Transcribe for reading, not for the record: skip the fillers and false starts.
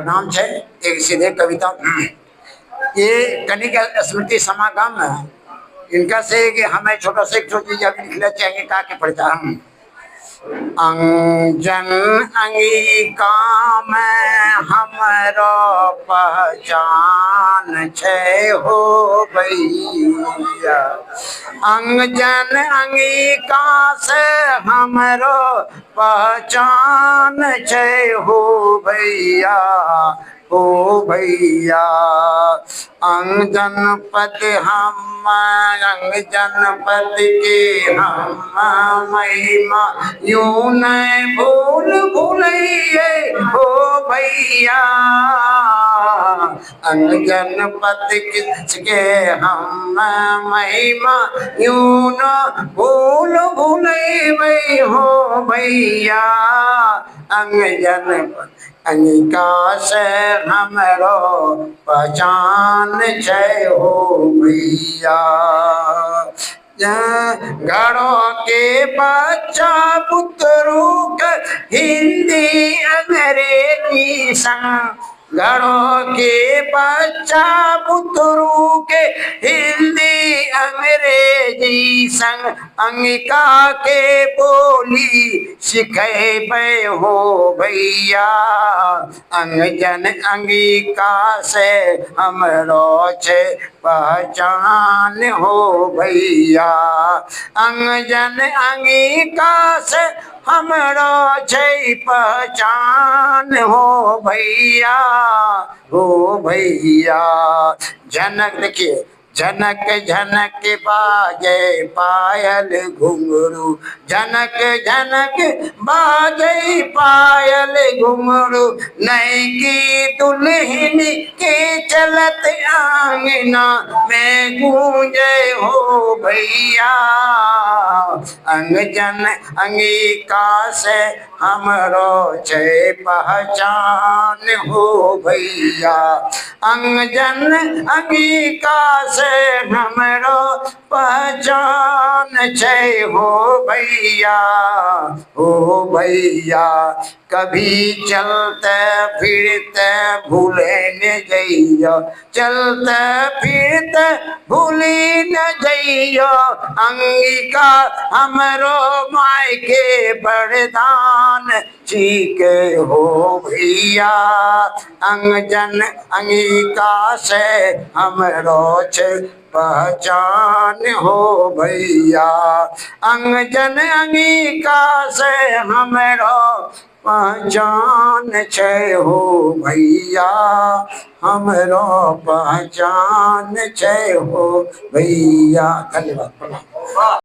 नाम है एक सीधे कविता। ये कनिका स्मृति समागम इनका से कि हमें छोटा से एक छोटी चीज लिखना चाहिए का के पढ़ता हम अंजन अंगिका में हमरो पहचान छे हो भैया। अंजन अंगिका से हमरो पहचान छे हो भैया, हो भैया। अंग जनपद हम अंग जनपद के हम महिमा यूं न भूल भूलिए हो भैया। अंग जनपद किसके हम महिमा यूं न भूल भूलिए हो भैया। अंग जनपद अंगिका से हमरो पहचान छे हो भैया। घरों के बच्चा पुत्रु के हिंदी अंग्रेजी संग, घरों के बच्चा पुत्रु के हिंदी अंग्रेजी संग अंगिका के बोली सिखे हो भैया। अंगजन अंगिका से हमरो छे पहचान हो भैया। अंगजन अंगिका से हमरो छे पहचान हो भैया, हो भैया। जनक देखिए, जनक झनक बाजे पायल घुंघरू, जनक झनक बाजे पायल घुंघरू। नई की दुल्हन के चलत आंगना में गूंजे हो भैया। अंगजन अंगिका से हमरो छे पहचान हो भैया। अंगजन अंगिका से हमरो पहचान छे हो भैया, हो भैया। कभी चलते फिरते भूले न जइयो, चलते फिरते भूली न जइयो। अंगिका हमरो माय के बरदान चीके हो भैया। अंगजन अंगिका से हमरो छे पहचान हो भैया। अंगजन अंगिका से हमरो पहचान छे हो भैया, हमरो पहचान छे हो भैया। धन्यवाद।